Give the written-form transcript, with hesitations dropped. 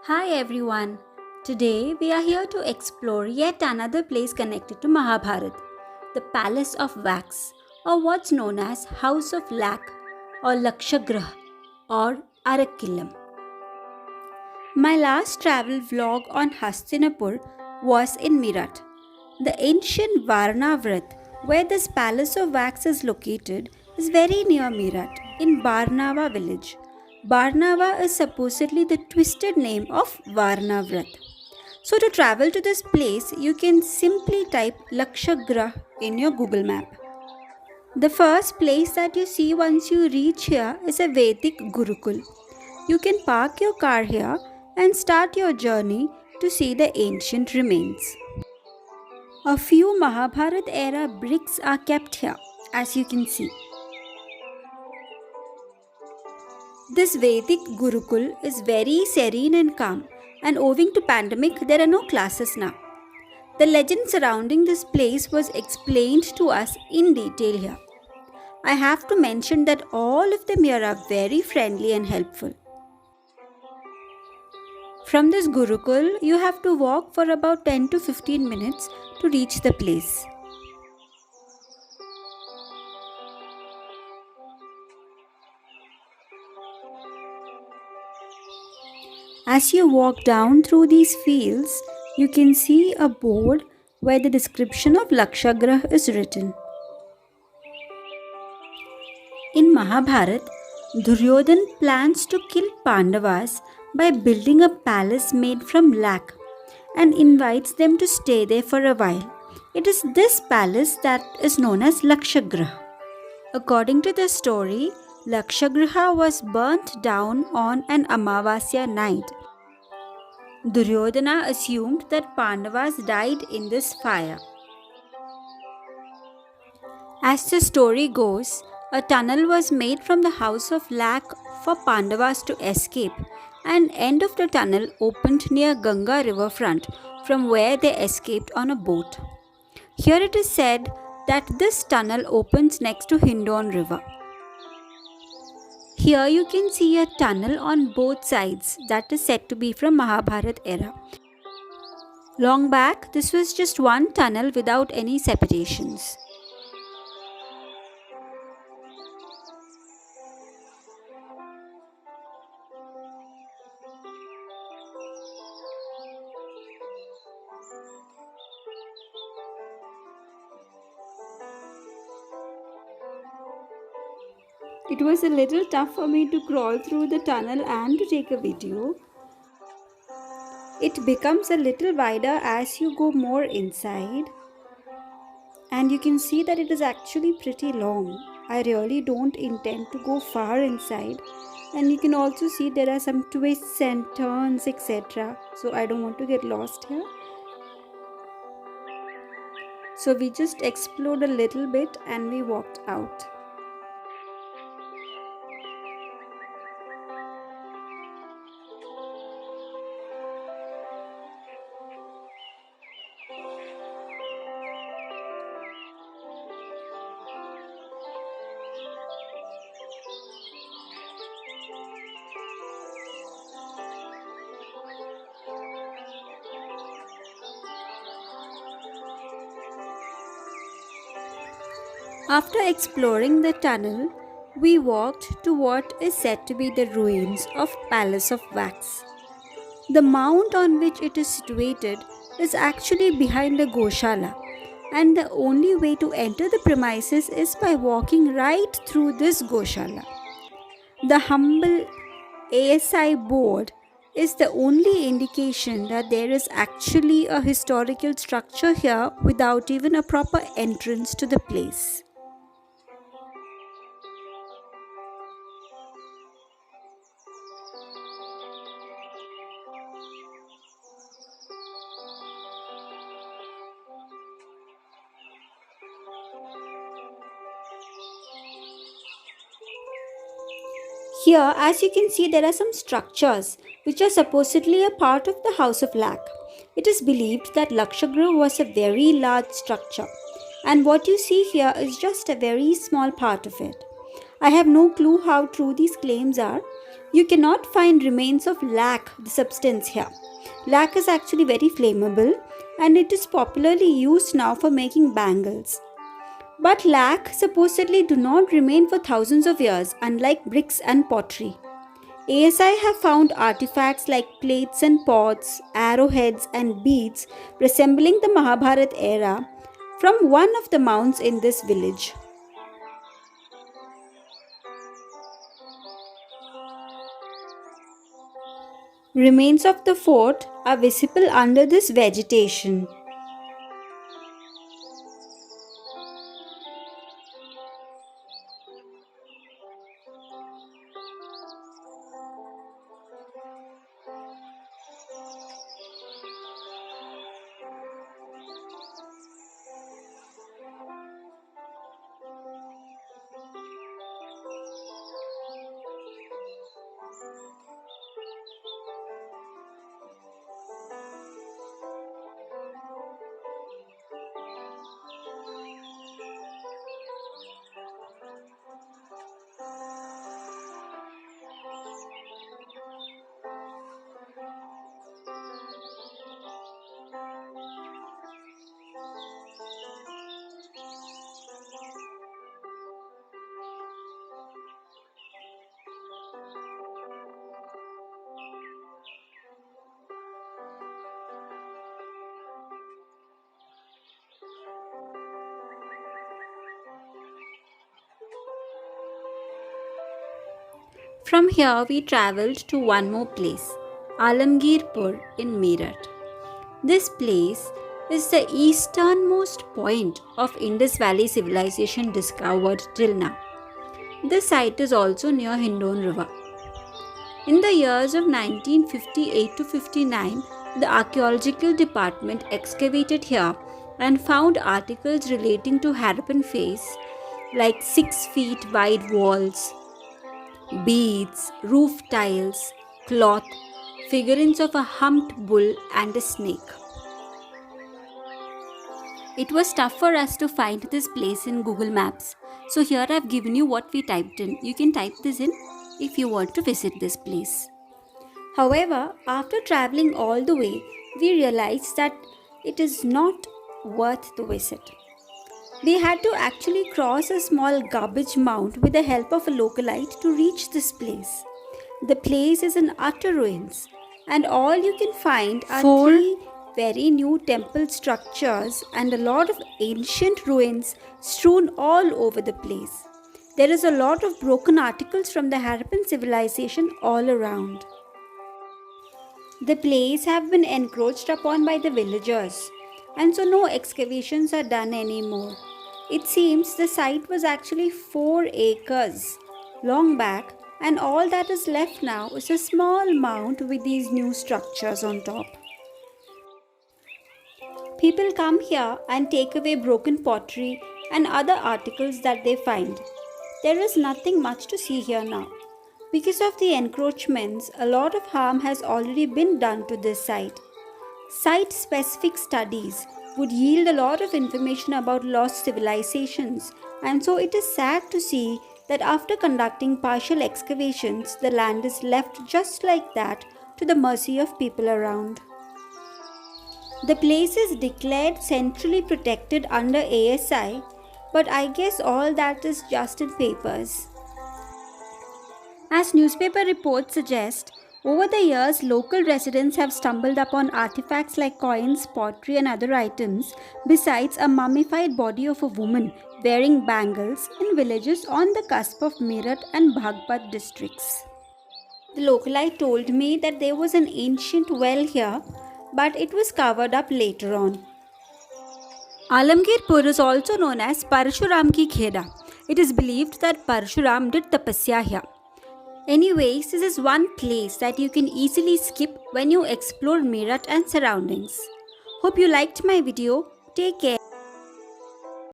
Hi everyone. Today we are here to explore yet another place connected to Mahabharat, the Palace of Wax, or what's known as House of Lac, or Lakshagrah, or Arakkilam. My last travel vlog on Hastinapur was in Meerut. The ancient Varnavrat, where this Palace of Wax is located, is very near Meerut, in Barnava village. Barnava is supposedly the twisted name of Varnavrat. So, to travel to this place, you can simply type Lakshagrah in your Google map. The first place that you see once you reach here is a Vedic Gurukul. You can park your car here and start your journey to see the ancient remains. A few Mahabharat era bricks are kept here, as you can see. This Vedic Gurukul is very serene and calm, and owing to pandemic, there are no classes now. The legend surrounding this place was explained to us in detail here. I have to mention that all of them here are very friendly and helpful. From this Gurukul, you have to walk for about 10 to 15 minutes to reach the place. As you walk down through these fields, you can see a board where the description of Lakshagrah is written. In Mahabharat, Duryodhan plans to kill Pandavas by building a palace made from lac and invites them to stay there for a while. It is this palace that is known as Lakshagraha. According to the story, Lakshagraha was burnt down on an Amavasya night. Duryodhana assumed that Pandavas died in this fire. As the story goes, a tunnel was made from the house of Lac for Pandavas to escape, and end of the tunnel opened near Ganga riverfront from where they escaped on a boat. Here it is said that this tunnel opens next to Hindon river. Here you can see a tunnel on both sides that is said to be from Mahabharat era. Long back, this was just one tunnel without any separations. It was a little tough for me to crawl through the tunnel and to take a video. It becomes a little wider as you go more inside, and you can see that it is actually pretty long. I really don't intend to go far inside, and you can also see there are some twists and turns, etc. So I don't want to get lost here. So we just explored a little bit and we walked out. After exploring the tunnel, we walked to what is said to be the ruins of Palace of Wax. The mount on which it is situated is actually behind a Goshala, and the only way to enter the premises is by walking right through this Goshala. The humble ASI board is the only indication that there is actually a historical structure here without even a proper entrance to the place. Here, as you can see, there are some structures which are supposedly a part of the House of Lac. It is believed that Lakshagriha was a very large structure, and what you see here is just a very small part of it. I have no clue how true these claims are. You cannot find remains of lac, the substance here. Lac is actually very flammable and it is popularly used now for making bangles. But lac supposedly do not remain for thousands of years, unlike bricks and pottery. ASI have found artifacts like plates and pots, arrowheads and beads resembling the Mahabharat era from one of the mounds in this village. Remains of the fort are visible under this vegetation. From here, we travelled to one more place, Alamgirpur in Meerut. This place is the easternmost point of Indus Valley civilization discovered till now. This site is also near Hindon River. In the years of 1958 to 59, the archaeological department excavated here and found articles relating to Harappan face like 6 feet wide walls, beads, roof tiles, cloth, figurines of a humped bull and a snake. It was tough for us to find this place in Google Maps. So here I've given you what we typed in. You can type this in if you want to visit this place. However, after traveling all the way, we realized that it is not worth the visit. We had to actually cross a small garbage mound with the help of a localite to reach this place. The place is in utter ruins, and all you can find are three very new temple structures and a lot of ancient ruins strewn all over the place. There is a lot of broken articles from the Harappan civilization all around. The place have been encroached upon by the villagers, and so no excavations are done anymore. It seems the site was actually 4 acres long back, and all that is left now is a small mound with these new structures on top. People come here and take away broken pottery and other articles that they find. There is nothing much to see here now. Because of the encroachments, a lot of harm has already been done to this site. Site-specific studies would yield a lot of information about lost civilizations, and so it is sad to see that after conducting partial excavations, the land is left just like that to the mercy of people around. The place is declared centrally protected under ASI, but I guess all that is just in papers. As newspaper reports suggest, over the years, local residents have stumbled upon artifacts like coins, pottery, and other items, besides a mummified body of a woman wearing bangles in villages on the cusp of Meerut and Bhagpat districts. The localite told me that there was an ancient well here, but it was covered up later on. Alamgirpur is also known as Parshuram Ki Kheda. It is believed that Parshuram did tapasya here. Anyways, this is one place that you can easily skip when you explore Meerut and surroundings. Hope you liked my video. Take care.